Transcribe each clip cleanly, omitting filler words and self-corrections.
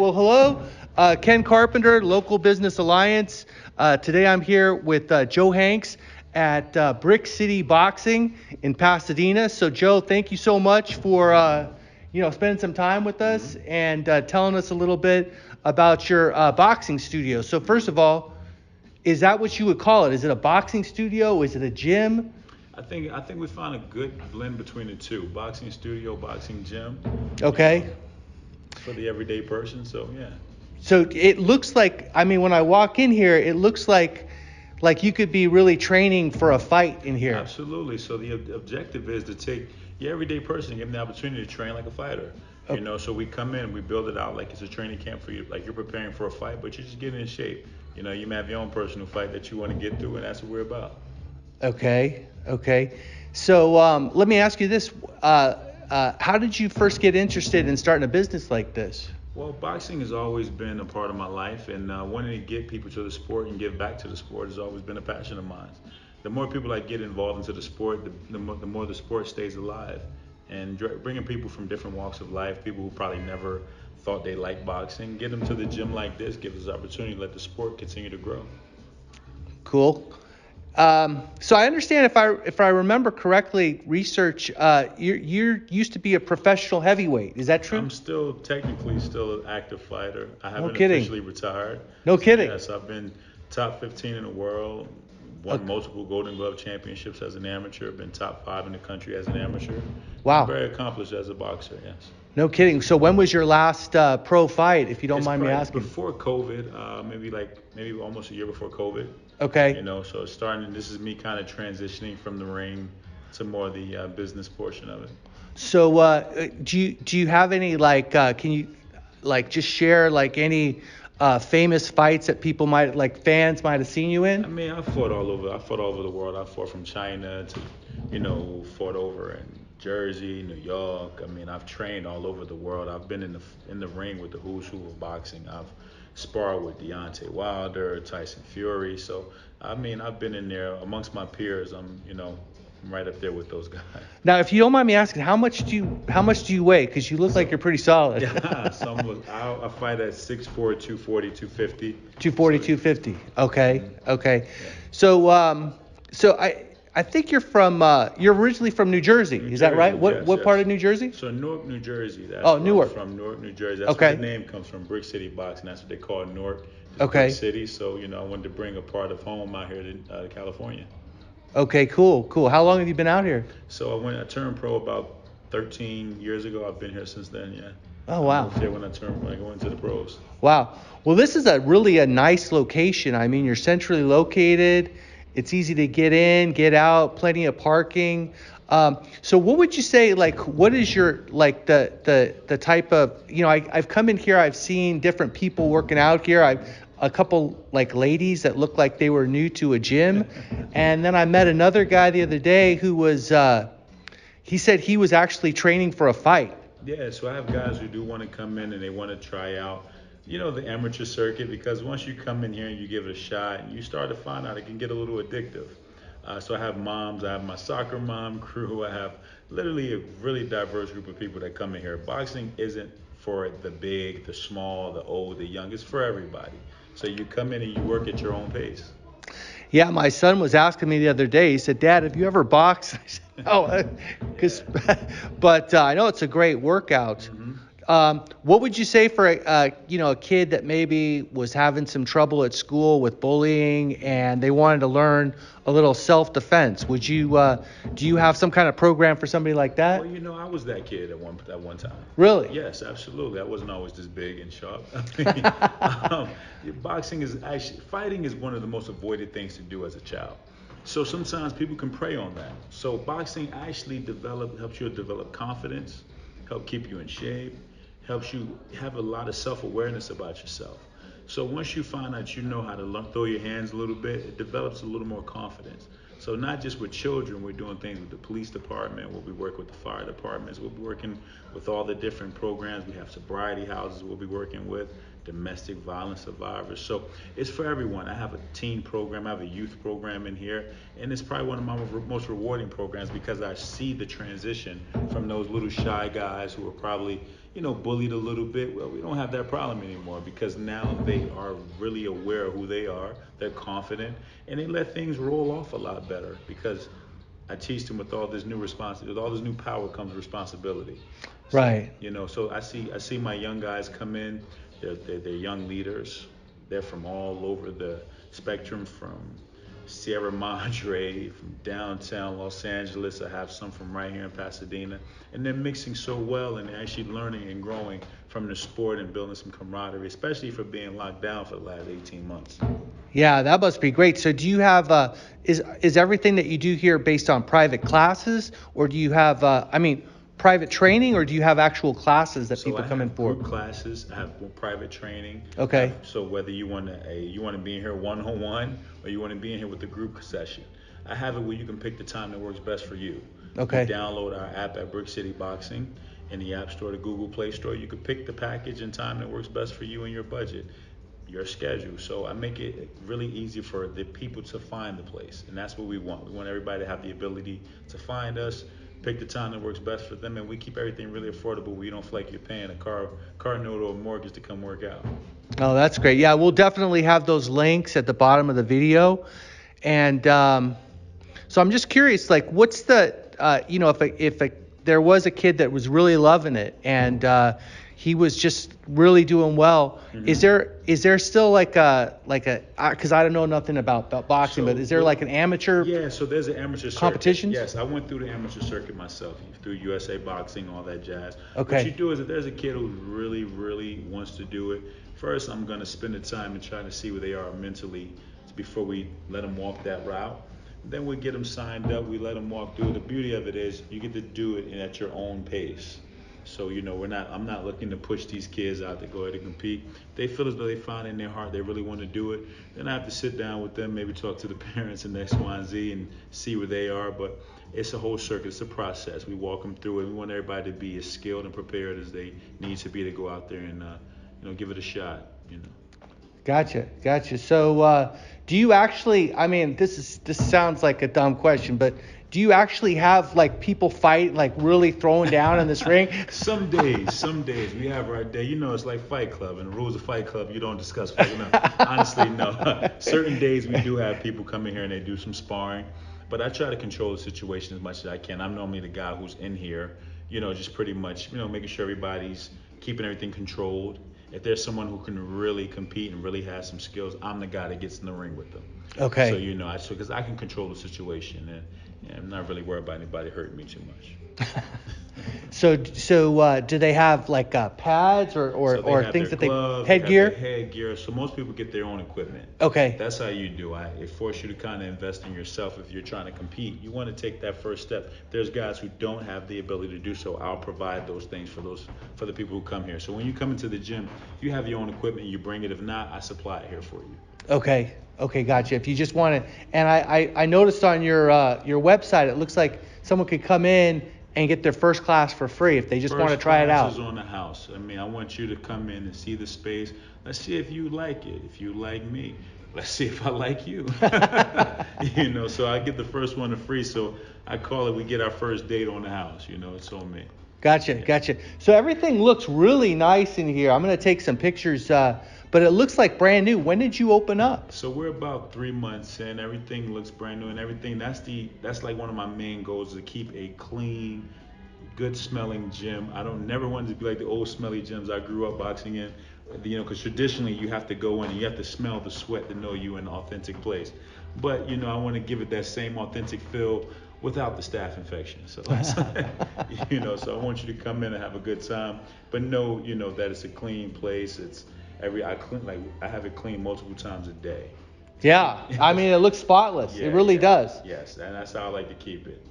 Well, hello, Ken Carpenter, Local Business Alliance. Today I'm here with Joe Hanks at Brick City Boxing in Pasadena. So, Joe, thank you so much for spending some time with us and telling us a little bit about your boxing studio. So, first of all, is that what you would call it? Is it a boxing studio? Is it a gym? I think we found a good blend between the two: boxing studio, boxing gym. You Okay. know, for the everyday person. So yeah, So it looks like, I mean, when I walk in here, it looks like you could be really training for a fight in here. absolutely. So the objective is to take your everyday person and give them the opportunity to train like a fighter. Oh, So we come in, we build it out like it's a training camp for you, like you're preparing for a fight, but you're just getting in shape. You may have your own personal fight that you want to get through, and that's what we're about. okay, okay. So let me ask you this: how did you first get interested in starting a business like this? Well, boxing has always been a part of my life, and wanting to get people to the sport and give back to the sport has always been a passion of mine. The more people I get involved into the sport, the more the sport stays alive. And bringing people from different walks of life, people who probably never thought they liked boxing, get them to the gym like this gives us opportunity to let the sport continue to grow. Cool. So I understand if I remember correctly, research. You used to be a professional heavyweight. Is that true? I'm still technically still an active fighter. I No haven't kidding. officially retired. No So kidding. yes, I've been top 15 in the world, won Okay. multiple Golden Glove championships as an amateur, been top 5 in the country as an amateur. I'm Wow. very accomplished as a boxer. Yes. No kidding. So when was your last pro fight, if you don't It's mind me probably asking? before COVID, maybe almost a year before COVID. Okay. So it's starting. This is me kind of transitioning from the ring to more the business portion of it. So do you have any can you just share any famous fights that people might fans might have seen you I in? mean, I fought all over. I fought all over the world. I fought from China to, fought over in Jersey, New York. I mean, I've trained all over the world. I've been in the ring with the who's who of boxing. I've sparred with Deontay Wilder, Tyson Fury. So, I mean, I've been in there amongst my peers. I'm right up there with those guys. Now, if you don't mind me asking, how much do you weigh? Because you look like So, you're pretty solid. yeah, I fight at 6'4", 240, 250. 240, So, 250. Okay, mhm, okay. yeah. So I think you're originally from New Jersey. New Is that right? Jersey, What yes, what part yes. of New Jersey? So Newark, New Jersey, that's Oh, where I'm Newark. from. Newark, New Jersey. That's where the Okay, name comes from. Brick City Boxing. That's what they call Newark. Is Brick okay, City. So I wanted to bring a part of home out here to California. okay. Cool, cool. How long have you been out here? So I turned pro about 13 years ago. I've been here since then. Yeah, Oh, I wow. moved here when I go into the pros. Wow. Well, this is a really nice location. I mean, you're centrally located. It's easy to get in, get out, plenty of parking. So what would you say, what is your, the type of, I've come in here, I've seen different people working out here. A couple ladies that looked like they were new to a gym. And then I met another guy the other day who he said he was actually training for a fight. Yeah, so I have guys who do want to come in and they want to try out, the amateur circuit because once you come in here and you give it a shot, you start to find out it can get a little addictive. So I have moms, I have my soccer mom crew, I have literally a really diverse group of people that come in here. Boxing isn't for the big, the small, the old, the young. It's for everybody. So you come in and you work at your own pace. Yeah, my son was asking me the other day. He said, "Dad, have you ever boxed?" I said, "No," because, Yeah. but I know it's a great workout. hmm What would you say for a kid that maybe was having some trouble at school with bullying and they wanted to learn a little self-defense? Do you have some kind of program for somebody like Well, that? I was that kid at one time. Really? Yes, absolutely. I wasn't always this big and sharp. I mean, um, boxing is actually fighting is one of the most avoided things to do as a child. So sometimes people can prey on that. So boxing actually helps you develop confidence, help keep you in shape, helps you have a lot of self-awareness about yourself. So once you find out you know how to throw your hands a little bit, it develops a little more confidence. So not just with children, we're doing things with the police department, we'll be working with the fire departments, we'll be working with all the different programs. We have sobriety houses we'll be working with, domestic violence survivors. So it's for everyone. I have a teen program, I have a youth program in here, and it's probably one of my most rewarding programs because I see the transition from those little shy guys who are probably bullied a little bit. Well, we don't have that problem anymore because now they are really aware of who they are. They're confident and they let things roll off a lot better because I teach them with all this new responsibility, with all this new power comes responsibility. So, Right. so I see my young guys come in. They're young leaders. They're from all over the spectrum, from Sierra Madre, from downtown Los Angeles. I have some from right here in Pasadena, and they're mixing so well and they're actually learning and growing from the sport and building some camaraderie, especially for being locked down for the last 18 months. Yeah, that must be great. So do you have is everything that you do here based on private classes, or do you have private training, or do you have actual classes that So people I come in have for? group classes, I have private training. Okay. So whether you want to be in here one on one or you want to be in here with the group session, I have it where you can pick the time that works best for you. You Okay. download our app at Brick City Boxing in the App Store, the Google Play Store. You can pick the package and time that works best for you and your budget, your schedule. So I make it really easy for the people to find the place, and that's what we want. We want everybody to have the ability to find us, pick the time that works best for them, and we keep everything really affordable. We don't feel like you're paying a car note or a mortgage to come work out. Oh, that's great. Yeah, we'll definitely have those links at the bottom of the video. And so I'm just curious, like, what's the, if there was a kid that was really loving it and he was just really doing well, is Hmm. there still because I don't know nothing about boxing, but So is there like an amateur yeah, so there's an amateur circuit. competitions? Yes, I went through the amateur circuit myself, through USA Boxing, all that jazz. What you Okay. do is if there's a kid who really, really wants to do it, first I'm gonna spend the time and try to see where they are mentally before we let them walk that route. Then we get them signed up. We let them walk through. The beauty of it is you get to do it at your own pace. So we're not. I'm not looking to push these kids out to go ahead and compete. They feel as though they find in their heart they really want to do it. Then I have to sit down with them, maybe talk to the parents and X, Y, and Z, and see where they are. But it's a whole circuit. It's a process. We walk them through it. We want everybody to be as skilled and prepared as they need to be to go out there and give it a shot. Gotcha. So, do you actually? I mean, this sounds like a dumb question, but do you actually have like people fight, like really throwing down in this ring? Some days we have our day. It's like Fight Club, and the rules of Fight Club you don't discuss fighting. No, honestly, no. Certain days we do have people come in here and they do some sparring, but I try to control the situation as much as I can. I'm normally the guy who's in here, just pretty much, making sure everybody's keeping everything controlled. If there's someone who can really compete and really has some skills, I'm the guy that gets in the ring with them. So Okay. because I can control the situation and I'm not really worried about anybody hurting me too much. So, do they have like pads or, or, So they or have their things that they gloves, they have their headgear? headgear. So most people get their own equipment. Okay. That's how you do. It forces you to kind of invest in yourself if you're trying to compete. You want to take that first step. There's guys who don't have the ability to do so. I'll provide those things for the people who come here. So when you come into the gym, you have your own equipment. You bring it. If not, I supply it here for you. Okay, gotcha. If you just want to, and I noticed on your website, it looks like someone could come in and get their first class for free if they just want to First try it class is out. on the house. I mean, I want you to come in and see the space. Let's see if you like it. If you like me, let's see if I like you. So I get the first one for free. So I call it, we get our first date on the house. It's on me. Yeah. Gotcha. So everything looks really nice in here. I'm gonna take some pictures, but it looks like brand new. When did you open up? So we're about 3 months in. Everything looks brand new and everything. That's like one of my main goals, is to keep a clean, good smelling gym. I don't never wanted to be like the old smelly gyms I grew up boxing in. Because traditionally you have to go in and you have to smell the sweat to know you're in an authentic place. But I want to give it that same authentic feel without the staph infection. So, so I want you to come in and have a good time, but know, that it's a clean place. It's I clean, like I have it cleaned multiple times a day. Yeah, I mean it looks spotless. It Yeah, really yeah, does. yes, and that's how I like to keep it.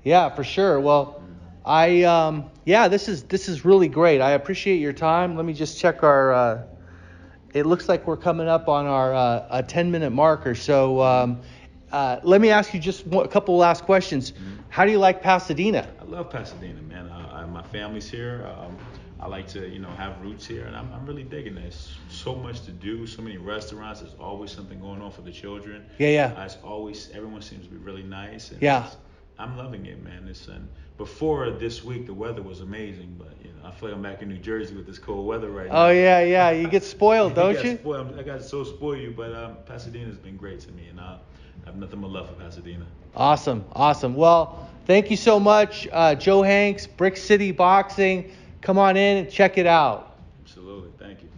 Yeah, for sure. Well, yeah, this is really great. I appreciate your time. Let me just check our. It looks like we're coming up on our a 10-minute marker. So let me ask you just a couple last questions. Mhm. How do you like Pasadena? I love Pasadena, man. My family's here. I like to, have roots here, and I'm really digging this. So much to do, so many restaurants. There's always something going on for the children. Yeah. It's always everyone seems to be really nice, and Yeah. I'm loving it, man. Before this week, the weather was amazing, but I feel like I'm back in New Jersey with this cold weather right Oh now. yeah. You get spoiled, don't you? I got so spoiled you, but Pasadena's been great to me, and I have nothing but love for Pasadena. Awesome. Well, thank you so much, Joe Hanks, Brick City Boxing. Come on in and check it out. Absolutely, thank you.